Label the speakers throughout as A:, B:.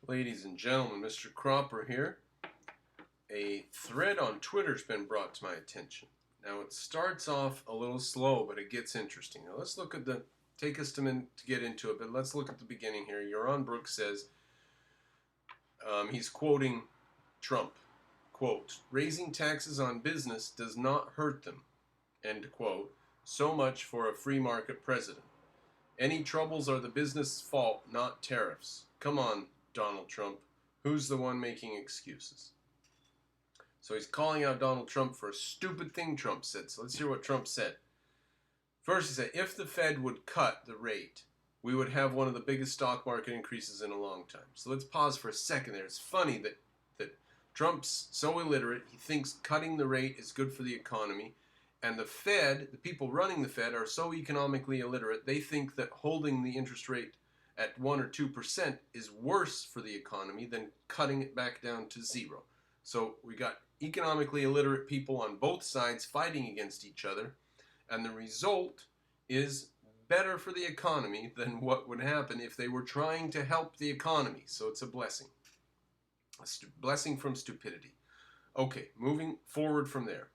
A: Ladies and gentlemen, Mr. Cropper here. A thread on Twitter's been brought to my attention. Now it starts off a little slow, but it gets interesting. Now let's look at take us to get into it, but let's look at the beginning here. Yaron Brook says, he's quoting Trump, quote, "Raising taxes on business does not hurt them," end quote. "So much for a free market president. Any troubles are the business' fault, not tariffs. Come on, Donald Trump. Who's the one making excuses?" So he's calling out Donald Trump for a stupid thing Trump said. So let's hear what Trump said. First, he said, if the Fed would cut the rate, we would have one of the biggest stock market increases in a long time. So let's pause for a second there. It's funny that Trump's so illiterate, he thinks cutting the rate is good for the economy. And the Fed, the people running the Fed, are so economically illiterate, they think that holding the interest rate at 1 or 2% is worse for the economy than cutting it back down to zero. So we got economically illiterate people on both sides fighting against each other, and the result is better for the economy than what would happen if they were trying to help the economy. So it's a blessing. A blessing from stupidity. Okay, moving forward from there.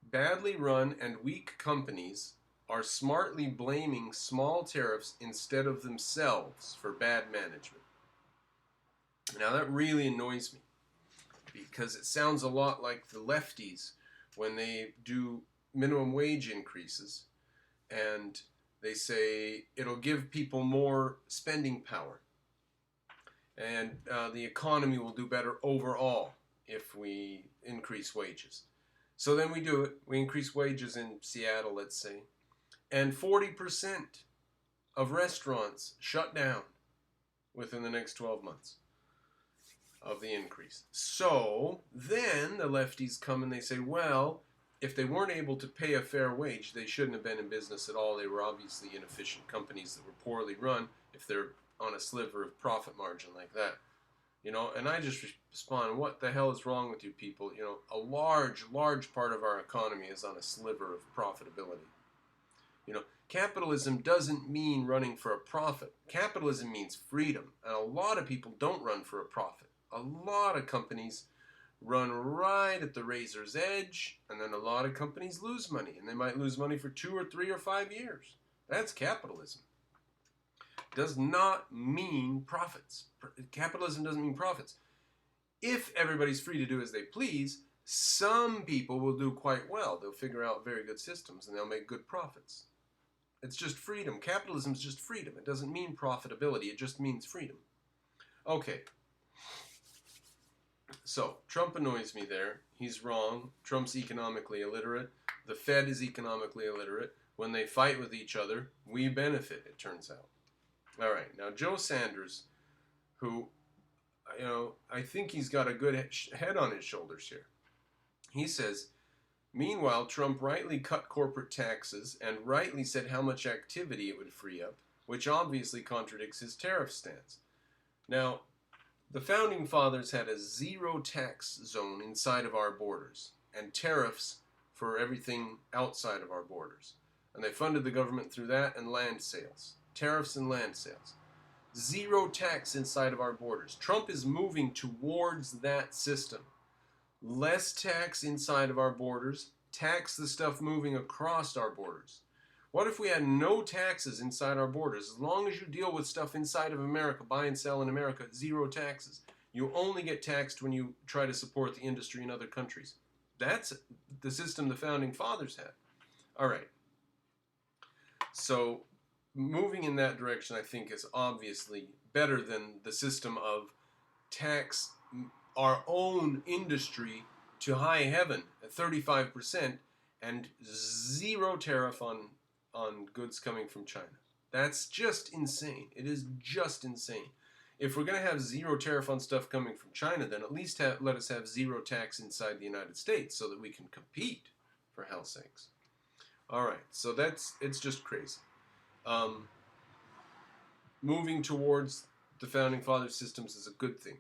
A: Badly run and weak companies are smartly blaming small tariffs instead of themselves for bad management. Now that really annoys me because it sounds a lot like the lefties when they do minimum wage increases and they say it'll give people more spending power and the economy will do better overall if we increase wages. So then we do it. We increase wages in Seattle, let's say, and 40% of restaurants shut down within the next 12 months of the increase. So then the lefties come and they say, well, if they weren't able to pay a fair wage, they shouldn't have been in business at all. They were obviously inefficient companies that were poorly run if they're on a sliver of profit margin like that. And I just respond, what the hell is wrong with you people? A large part of our economy is on a sliver of profitability. Capitalism doesn't mean running for a profit. Capitalism means freedom, and a lot of people don't run for a profit. A lot of companies run right at the razor's edge, and then a lot of companies lose money, and they might lose money for 2 or 3 or 5 years. That's capitalism. Does not mean profits. Capitalism doesn't mean profits. If everybody's free to do as they please, some people will do quite well. They'll figure out very good systems and they'll make good profits. It's just freedom. Capitalism is just freedom. It doesn't mean profitability. It just means freedom. Okay. So, Trump annoys me there. He's wrong. Trump's economically illiterate. The Fed is economically illiterate. When they fight with each other, we benefit, it turns out. All right, now Joe Sanders, who, I think he's got a good head on his shoulders here. He says, meanwhile, Trump rightly cut corporate taxes and rightly said how much activity it would free up, which obviously contradicts his tariff stance. Now, the Founding Fathers had a zero tax zone inside of our borders and tariffs for everything outside of our borders. And they funded the government through that and land sales. Tariffs and land sales. Zero tax inside of our borders. Trump is moving towards that system. Less tax inside of our borders. Tax the stuff moving across our borders. What if we had no taxes inside our borders? As long as you deal with stuff inside of America, buy and sell in America, zero taxes. You only get taxed when you try to support the industry in other countries. That's the system the Founding Fathers had. All right. So moving in that direction, I think, is obviously better than the system of tax our own industry to high heaven at 35% and zero tariff on goods coming from China. That's just insane. It is just insane. If we're going to have zero tariff on stuff coming from China, then at least let us have zero tax inside the United States so that we can compete, for hell's sakes. All right, so it's just crazy. Moving towards the Founding Fathers systems is a good thing.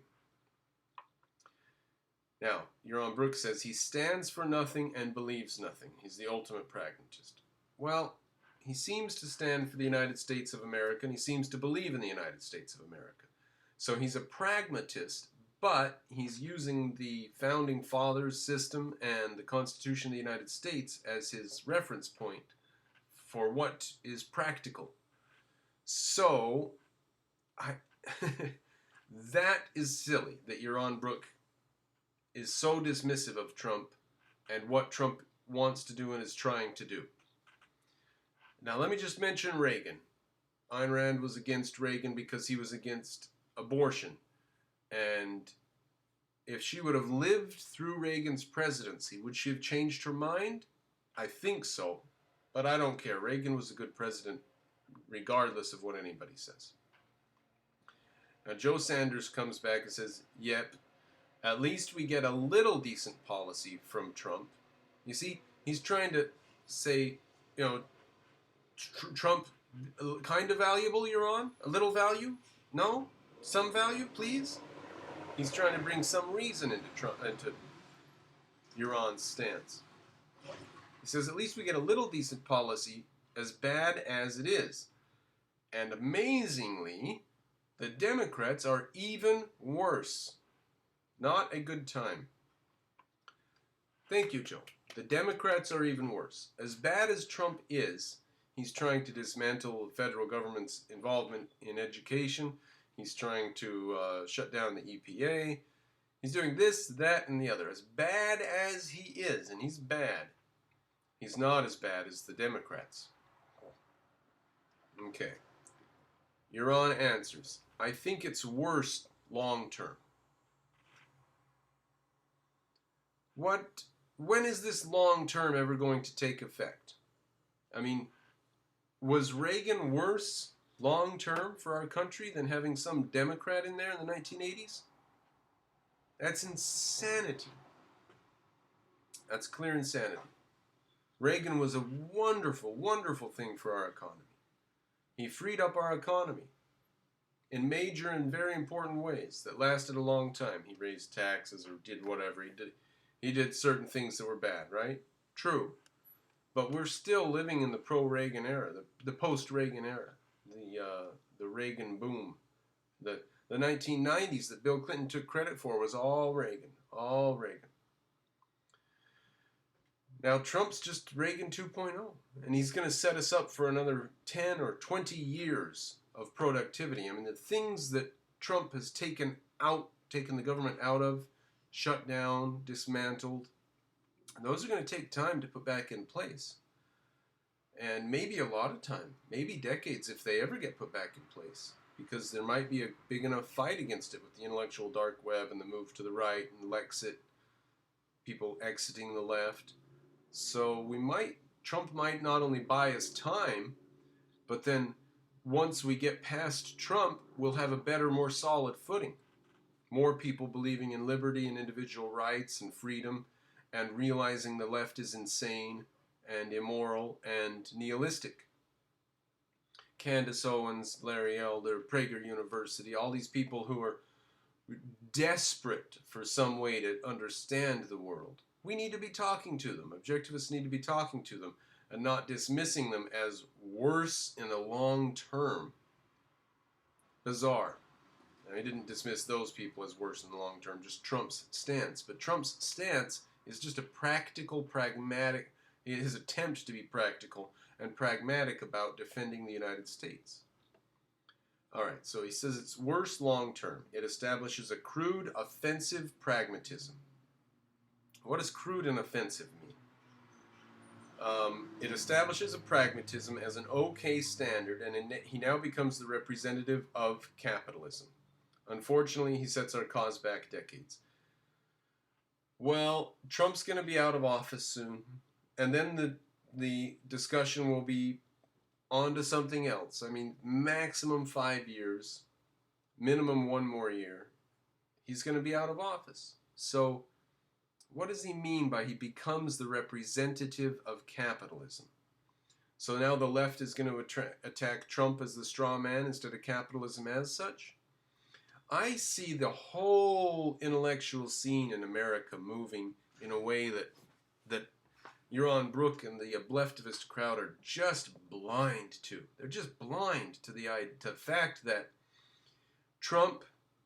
A: Now, Yaron Brook says he stands for nothing and believes nothing. He's the ultimate pragmatist. Well, he seems to stand for the United States of America, and he seems to believe in the United States of America. So he's a pragmatist, but he's using the Founding Fathers system and the Constitution of the United States as his reference point for what is practical. So, that is silly that Yaron Brook is so dismissive of Trump and what Trump wants to do and is trying to do. Now, let me just mention Reagan. Ayn Rand was against Reagan because he was against abortion. And if she would have lived through Reagan's presidency, would she have changed her mind? I think so. But I don't care. Reagan was a good president regardless of what anybody says. Now, Joe Sanders comes back and says, yep, at least we get a little decent policy from Trump. You see, he's trying to say, Trump, kind of valuable, Yaron? A little value? No? Some value, please? He's trying to bring some reason into Yaron's stance. He says, at least we get a little decent policy, as bad as it is. And amazingly, the Democrats are even worse. Not a good time. Thank you, Joe. The Democrats are even worse. As bad as Trump is, he's trying to dismantle the federal government's involvement in education. He's trying to shut down the EPA. He's doing this, that, and the other. As bad as he is, and he's bad, he's not as bad as the Democrats. Okay. Yaron answers, I think it's worse long term. When is this long term ever going to take effect? I mean, was Reagan worse long term for our country than having some Democrat in there in the 1980s? That's insanity. That's clear insanity. Reagan was a wonderful, wonderful thing for our economy. He freed up our economy in major and very important ways that lasted a long time. He raised taxes or did whatever he did. He did certain things that were bad, right? True. But we're still living in the pro-Reagan era, the post-Reagan era, the Reagan boom. The 1990s that Bill Clinton took credit for was all Reagan, all Reagan. Now Trump's just Reagan 2.0, and he's going to set us up for another 10 or 20 years of productivity. I mean, the things that Trump has taken the government out of, shut down, dismantled, those are going to take time to put back in place. And maybe a lot of time, maybe decades if they ever get put back in place, because there might be a big enough fight against it with the intellectual dark web and the move to the right and Lexit, people exiting the left. So Trump might not only buy us time, but then once we get past Trump, we'll have a better, more solid footing. More people believing in liberty and individual rights and freedom and realizing the left is insane and immoral and nihilistic. Candace Owens, Larry Elder, Prager University, all these people who are desperate for some way to understand the world. We need to be talking to them. Objectivists need to be talking to them and not dismissing them as worse in the long term. Bizarre. I didn't dismiss those people as worse in the long term, just Trump's stance. But Trump's stance is just a practical, pragmatic, his attempt to be practical and pragmatic about defending the United States. All right, so he says it's worse long term. It establishes a crude, offensive pragmatism. What does crude and offensive mean? It establishes a pragmatism as an okay standard, and he now becomes the representative of capitalism. Unfortunately, he sets our cause back decades. Well, Trump's going to be out of office soon, and then the discussion will be on to something else. I mean, maximum 5 years, minimum 1 more year. He's going to be out of office. So what does he mean by he becomes the representative of capitalism? So now the left is going to attack Trump as the straw man instead of capitalism as such? I see the whole intellectual scene in America moving in a way that Yaron Brook and the leftist crowd are just blind to. They're just blind to the fact that Trump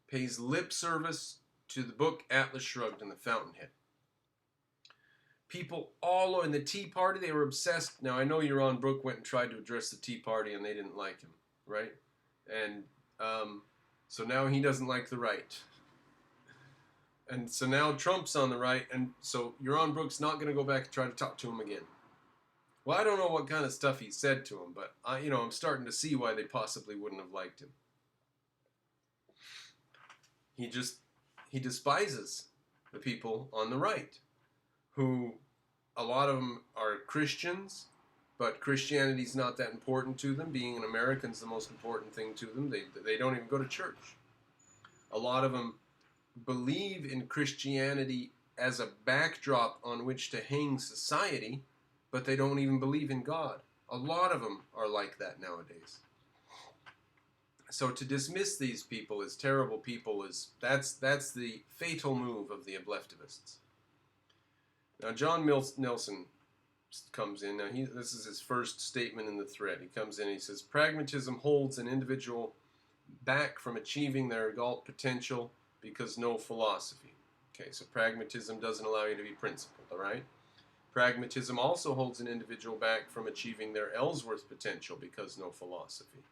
A: pays lip service to the book Atlas Shrugged and the Fountainhead. People all in the Tea Party, they were obsessed. Now, I know Yaron Brook went and tried to address the Tea Party and they didn't like him, right? And so now he doesn't like the right. And so now Trump's on the right, and so Yaron Brook's not going to go back and try to talk to him again. Well, I don't know what kind of stuff he said to him, but I'm starting to see why they possibly wouldn't have liked him. He despises the people on the right, who a lot of them are Christians, but Christianity's not that important to them. Being an American's the most important thing to them. They don't even go to church. A lot of them believe in Christianity as a backdrop on which to hang society, but they don't even believe in God. A lot of them are like that nowadays. So to dismiss these people as terrible people that's the fatal move of the ablectivists. Now John Nelson comes in. Now this is his first statement in the thread. He comes in and he says, pragmatism holds an individual back from achieving their adult potential because no philosophy. Okay, so pragmatism doesn't allow you to be principled, all right? Pragmatism also holds an individual back from achieving their Ellsworth potential because no philosophy.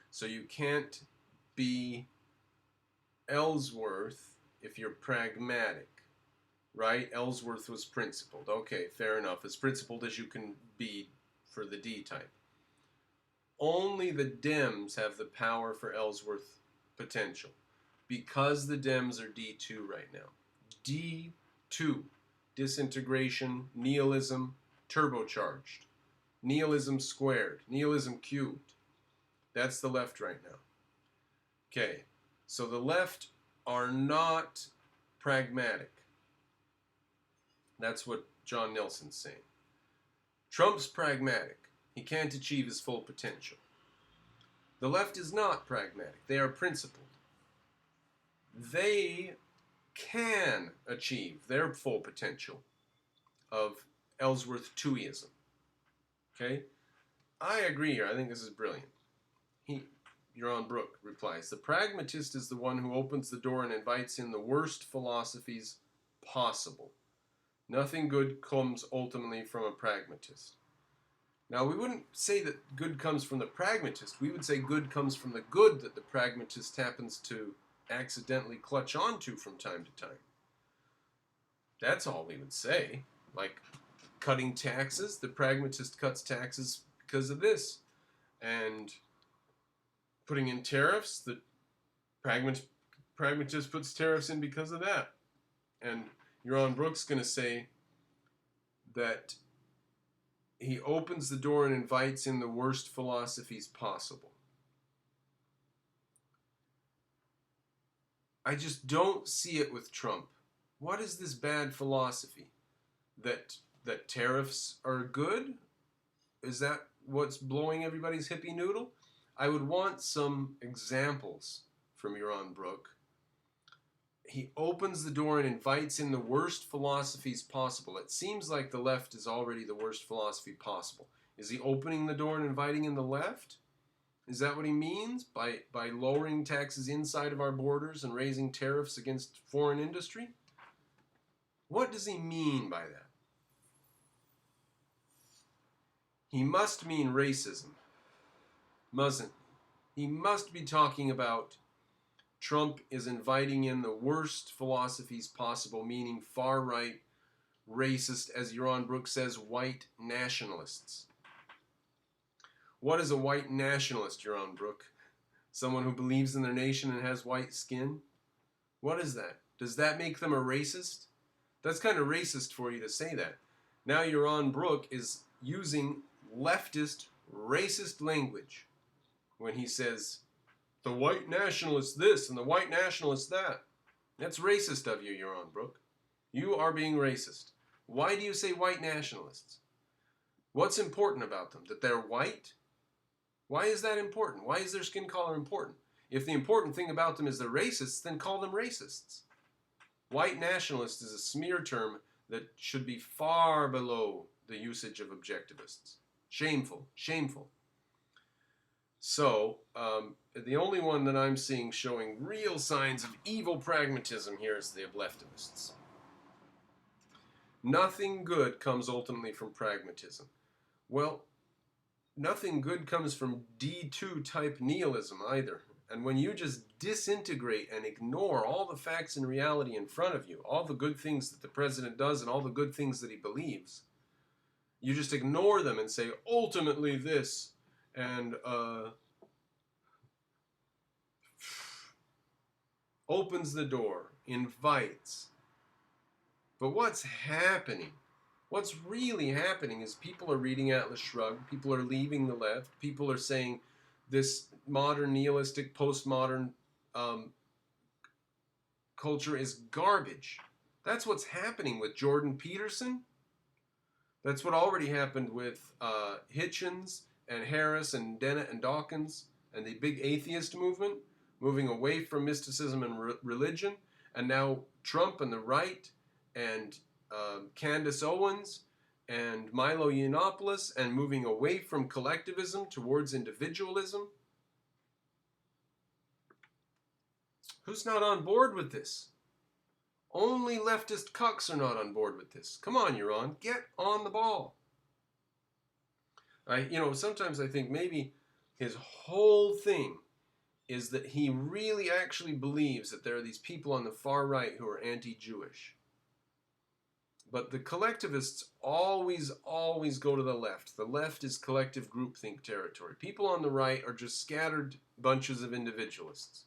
A: So you can't be Ellsworth if you're pragmatic, right? Ellsworth was principled. Okay, fair enough. As principled as you can be for the D type. Only the Dems have the power for Ellsworth potential because the Dems are D2 right now. D2. Disintegration, nihilism, turbocharged. Nihilism squared. Nihilism cubed. That's the left right now. Okay, so the left are not pragmatic. That's what John Nelson's saying. Trump's pragmatic. He can't achieve his full potential. The left is not pragmatic. They are principled. They can achieve their full potential of Ellsworth Twoism. Okay? I agree here. I think this is brilliant. Yaron Brook replies, the pragmatist is the one who opens the door and invites in the worst philosophies possible. Nothing good comes ultimately from a pragmatist. Now, we wouldn't say that good comes from the pragmatist. We would say good comes from the good that the pragmatist happens to accidentally clutch onto from time to time. That's all we would say. Like cutting taxes, the pragmatist cuts taxes because of this. And putting in tariffs, the pragmatist puts tariffs in because of that. And Yaron Brook's going to say that he opens the door and invites in the worst philosophies possible. I just don't see it with Trump. What is this bad philosophy? That tariffs are good? Is that what's blowing everybody's hippie noodle? I would want some examples from Yaron Brook. He opens the door and invites in the worst philosophies possible. It seems like the left is already the worst philosophy possible. Is he opening the door and inviting in the left? Is that what he means by lowering taxes inside of our borders and raising tariffs against foreign industry? What does he mean by that? He must mean racism. Mustn't he? He must be talking about Trump is inviting in the worst philosophies possible, meaning far-right, racist, as Yaron Brook says, white nationalists. What is a white nationalist, Yaron Brook? Someone who believes in their nation and has white skin? What is that? Does that make them a racist? That's kind of racist for you to say that. Now Yaron Brook is using leftist, racist language when he says, the white nationalist this and the white nationalist that. That's racist of you, Yaron Brook. You are being racist. Why do you say white nationalists? What's important about them? That they're white? Why is that important? Why is their skin color important? If the important thing about them is they're racists, then call them racists. White nationalist is a smear term that should be far below the usage of objectivists. Shameful, shameful. So, the only one that I'm seeing showing real signs of evil pragmatism here is the leftists. Nothing good comes ultimately from pragmatism. Well, nothing good comes from D2 type nihilism either. And when you just disintegrate and ignore all the facts and reality in front of you, all the good things that the president does and all the good things that he believes, you just ignore them and say, ultimately this, and opens the door, invites. But what's happening? What's really happening is people are reading Atlas Shrugged, people are leaving the left, people are saying this modern nihilistic, postmodern culture is garbage. That's what's happening with Jordan Peterson. That's what already happened with Hitchens and Harris and Dennett and Dawkins and the big atheist movement, moving away from mysticism and religion, and now Trump and the right and Candace Owens and Milo Yiannopoulos, and moving away from collectivism towards individualism. Who's not on board with this? Only leftist cucks are not on board with this. Come on, Yaron, get on the ball. Sometimes I think maybe his whole thing is that he really actually believes that there are these people on the far right who are anti-Jewish. But the collectivists always go to the left. The left is collective groupthink territory. People on the right are just scattered bunches of individualists.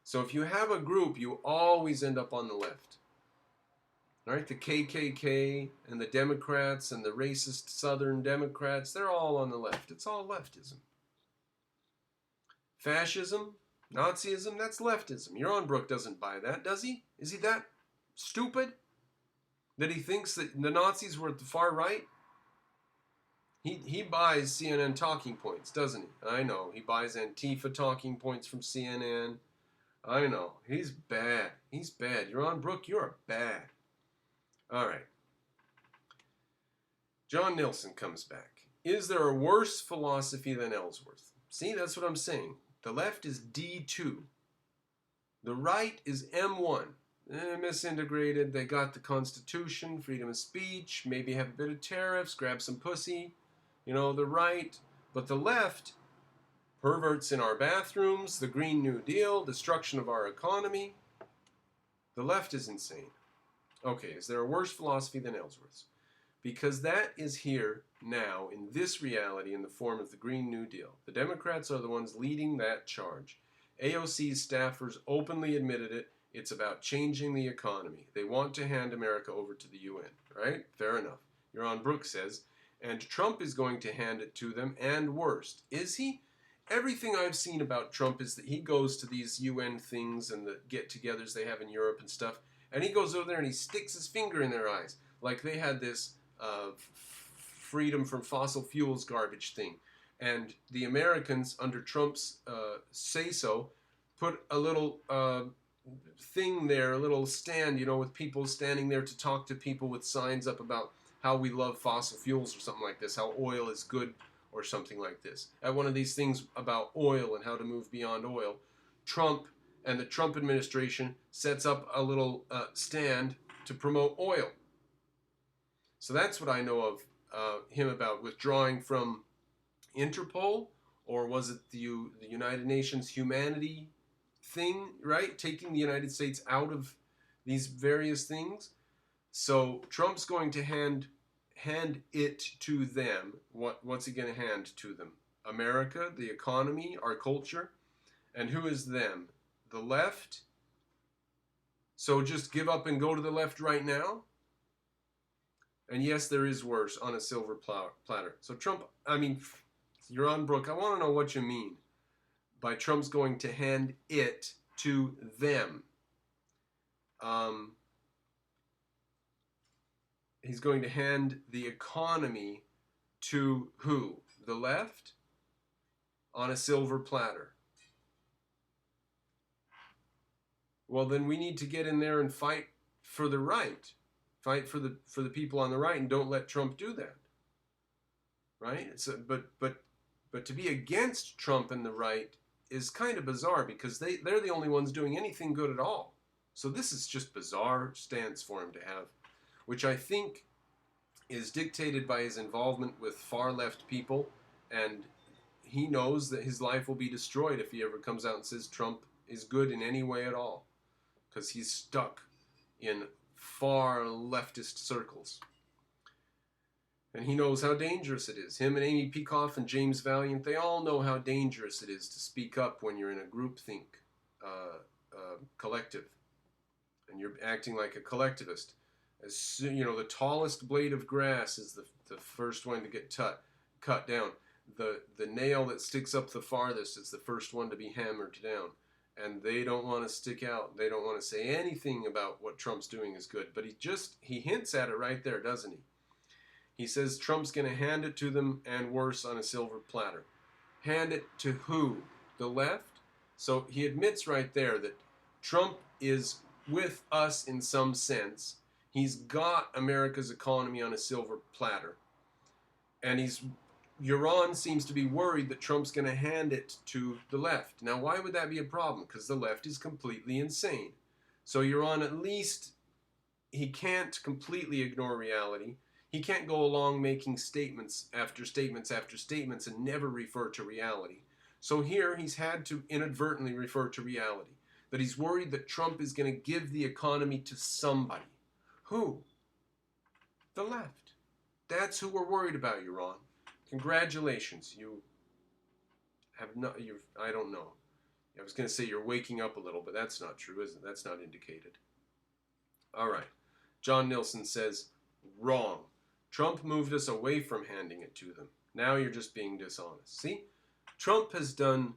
A: So if you have a group, you always end up on the left. All right? The KKK and the Democrats and the racist Southern Democrats, they're all on the left. It's all leftism. Fascism, Nazism, that's leftism. Yaron Brook doesn't buy that, does he? Is he that stupid that he thinks that the Nazis were at the far right? He buys CNN talking points, doesn't he? I know. He buys Antifa talking points from CNN. I know. He's bad. He's bad. Yaron Brook, you're bad. All right. John Nilsson comes back. Is there a worse philosophy than Ellsworth? See, that's what I'm saying. The left is D2. The right is M1. Misintegrated. They got the Constitution, freedom of speech, maybe have a bit of tariffs, grab some pussy. The right. But the left, perverts in our bathrooms, the Green New Deal, destruction of our economy. The left is insane. Okay, is there a worse philosophy than Ellsworth's? Because that is here now in this reality in the form of the Green New Deal. The Democrats are the ones leading that charge. AOC's staffers openly admitted it. It's about changing the economy. They want to hand America over to the UN, right? Fair enough. Yaron Brook says, and Trump is going to hand it to them, and worst. Is he? Everything I've seen about Trump is that he goes to these UN things and the get-togethers they have in Europe and stuff, and he goes over there and he sticks his finger in their eyes, like they had this freedom from fossil fuels garbage thing. And the Americans, under Trump's say-so, put a little thing there, a little stand, with people standing there to talk to people with signs up about how we love fossil fuels or something like this, how oil is good or something like this. At one of these things about oil and how to move beyond oil, Trump and the Trump administration sets up a little stand to promote oil. So that's what I know of him about withdrawing from Interpol, or was it the United Nations humanity thing, right? Taking the United States out of these various things. So Trump's going to hand it to them. What's he going to hand to them? America, the economy, our culture. And who is them? The left? So just give up and go to the left right now? And yes, there is worse on a silver platter. So Trump, Yaron Brook, I want to know what you mean by Trump's going to hand it to them. He's going to hand the economy to who? The left? On a silver platter. Well, then we need to get in there and fight for the right. Fight for the people on the right, and don't let Trump do that. Right? But to be against Trump and the right is kind of bizarre because they're the only ones doing anything good at all. So this is just bizarre stance for him to have, which I think is dictated by his involvement with far left people, and he knows that his life will be destroyed if he ever comes out and says Trump is good in any way at all, because he's stuck in far leftist circles. And he knows how dangerous it is. Him and Amy Peikoff and James Valiant, they all know how dangerous it is to speak up when you're in a groupthink collective, and you're acting like a collectivist. As soon, the tallest blade of grass is the first one to get cut down. The nail that sticks up the farthest is the first one to be hammered down. And they don't want to stick out. They don't want to say anything about what Trump's doing is good. But he hints at it right there, doesn't he? He says Trump's going to hand it to them, and worse, on a silver platter. Hand it to who? The left? So he admits right there that Trump is with us in some sense. He's got America's economy on a silver platter. And Yaron seems to be worried that Trump's going to hand it to the left. Now, why would that be a problem? Because the left is completely insane. So Yaron, at least, he can't completely ignore reality. He can't go along making statements after statements after statements and never refer to reality. So here he's had to inadvertently refer to reality. That he's worried that Trump is going to give the economy to somebody. Who? The left. That's who we're worried about, Yaron. Congratulations. You have not, I don't know. I was going to say you're waking up a little, but that's not true, is it? That's not indicated. All right. John Nilsson says, wrong. Trump moved us away from handing it to them. Now you're just being dishonest. See? Trump has done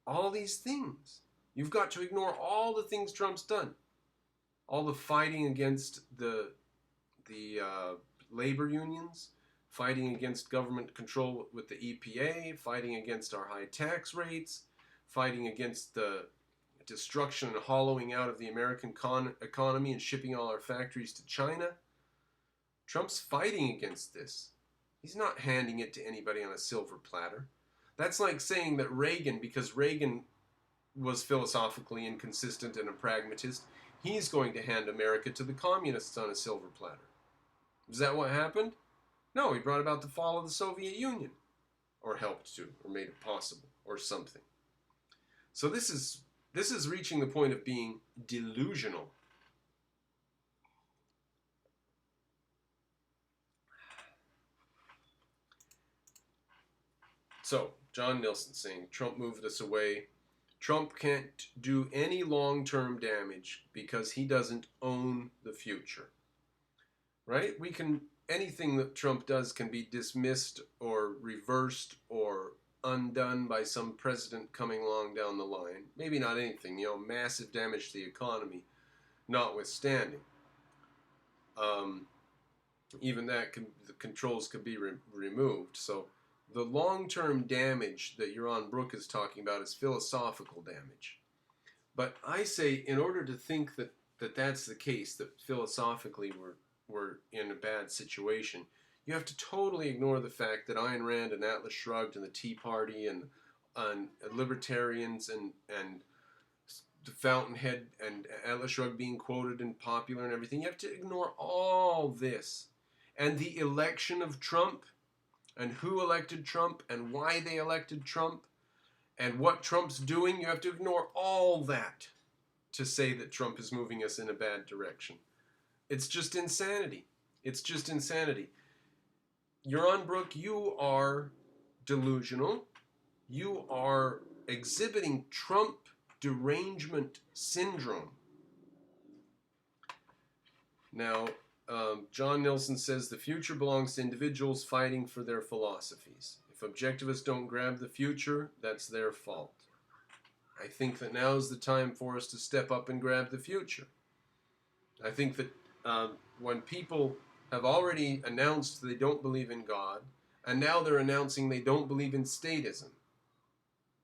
A: all these things. You've got to ignore all the things Trump's done. All the fighting against the labor unions, fighting against government control with the EPA, fighting against our high tax rates, fighting against the destruction and hollowing out of the American economy and shipping all our factories to China. Trump's fighting against this. He's not handing it to anybody on a silver platter. That's like saying that Reagan, because Reagan was philosophically inconsistent and a pragmatist, he's going to hand America to the communists on a silver platter. Is that what happened? No, he brought about the fall of the Soviet Union. Or helped to, or made it possible, or something. So this is reaching the point of being delusional. So, John Nilsson saying, Trump moved us away. Trump can't do any long-term damage because he doesn't own the future. Right? Anything that Trump does can be dismissed or reversed or undone by some president coming along down the line. Maybe not anything, massive damage to the economy notwithstanding. Even that, the controls could be removed. So the long-term damage that Yaron Brook is talking about is philosophical damage. But I say, in order to think that that's the case, that philosophically we're in a bad situation, you have to totally ignore the fact that Ayn Rand and Atlas Shrugged and the Tea Party and libertarians and the Fountainhead and Atlas Shrugged being quoted and popular and everything. You have to ignore all this. And the election of Trump, and who elected Trump, and why they elected Trump, and what Trump's doing, you have to ignore all that to say that Trump is moving us in a bad direction. It's just insanity. It's just insanity. Yaron Brook, you are delusional. You are exhibiting Trump derangement syndrome. Now, John Nilsson says the future belongs to individuals fighting for their philosophies. If objectivists don't grab the future, that's their fault. I think that now is the time for us to step up and grab the future. I think that when people have already announced they don't believe in God, and now they're announcing they don't believe in statism.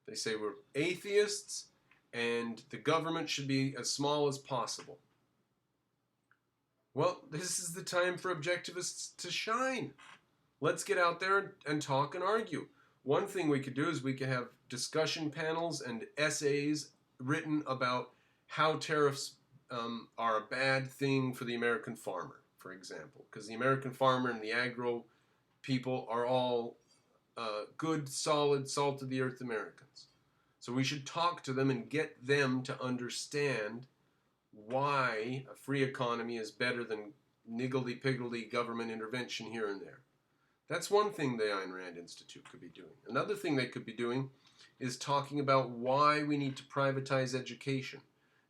A: They say we're atheists, and the government should be as small as possible. Well, this is the time for objectivists to shine. Let's get out there and talk and argue. One thing we could do is we could have discussion panels and essays written about how tariffs are a bad thing for the American farmer, for example, because the American farmer and the agro people are all good, solid, salt-of-the-earth Americans. So we should talk to them and get them to understand why a free economy is better than niggledy-piggledy government intervention here and there. That's one thing the Ayn Rand Institute could be doing. Another thing they could be doing is talking about why we need to privatize education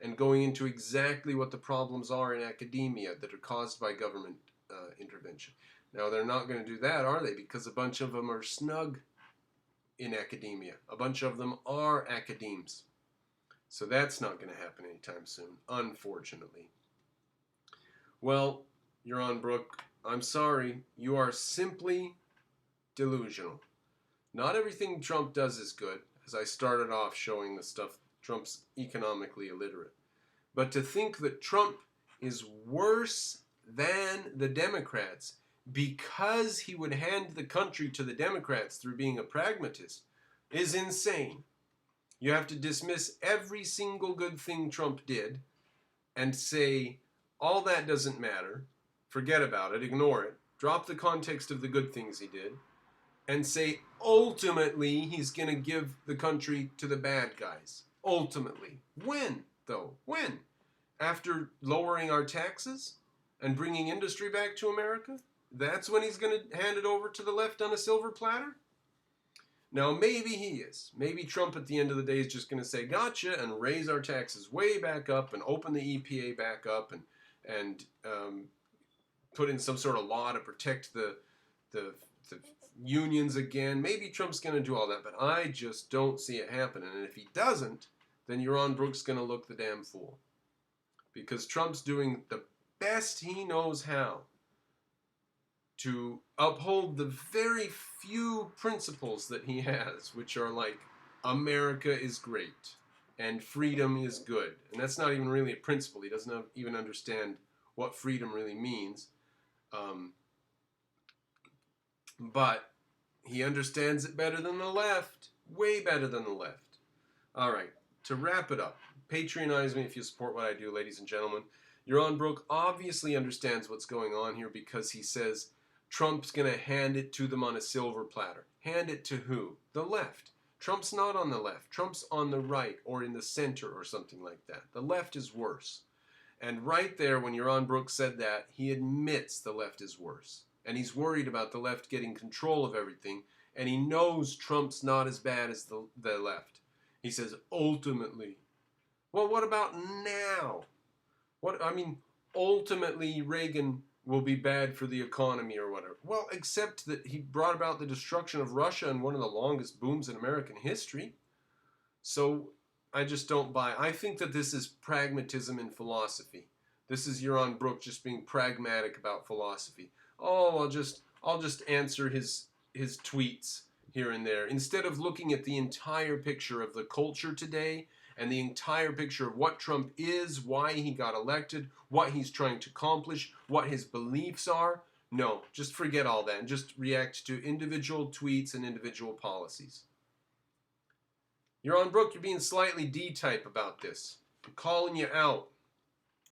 A: and going into exactly what the problems are in academia that are caused by government intervention. Now, they're not going to do that, are they? Because a bunch of them are snug in academia. A bunch of them are academes. So that's not going to happen anytime soon, unfortunately. Well, Yaron Brook, I'm sorry. You are simply delusional. Not everything Trump does is good, as I started off showing the stuff Trump's economically illiterate. But to think that Trump is worse than the Democrats because he would hand the country to the Democrats through being a pragmatist is insane. You have to dismiss every single good thing Trump did and say, all that doesn't matter, forget about it, ignore it, drop the context of the good things he did, and say, ultimately, he's going to give the country to the bad guys. Ultimately. When, though? When? After lowering our taxes and bringing industry back to America? That's when he's going to hand it over to the left on a silver platter? Now, maybe he is. Maybe Trump at the end of the day is just going to say, gotcha, and raise our taxes way back up and open the EPA back up and put in some sort of law to protect the unions again. Maybe Trump's going to do all that, but I just don't see it happening. And if he doesn't, then Yaron Brook's going to look the damn fool. Because Trump's doing the best he knows how to uphold the very few principles that he has, which are like, America is great and freedom is good. And that's not even really a principle. He doesn't even understand what freedom really means. But he understands it better than the left. Way better than the left. All right, to wrap it up, patronize me if you support what I do, ladies and gentlemen. Yaron Brook obviously understands what's going on here because he says Trump's going to hand it to them on a silver platter. Hand it to who? The left. Trump's not on the left. Trump's on the right or in the center or something like that. The left is worse. And right there, when Yaron Brook said that, he admits the left is worse. And he's worried about the left getting control of everything. And he knows Trump's not as bad as the left. He says, ultimately. Well, what about now? Ultimately, Reagan will be bad for the economy or whatever. Well, except that he brought about the destruction of Russia in one of the longest booms in American history. So I just don't buy. I think that this is pragmatism in philosophy. This is Yaron Brook just being pragmatic about philosophy. Oh, I'll just answer his tweets here and there instead of looking at the entire picture of the culture today and the entire picture of what Trump is, why he got elected, what he's trying to accomplish, what his beliefs are. No, just forget all that and just react to individual tweets and individual policies. Yaron Brook, you're being slightly D-type about this. I'm calling you out.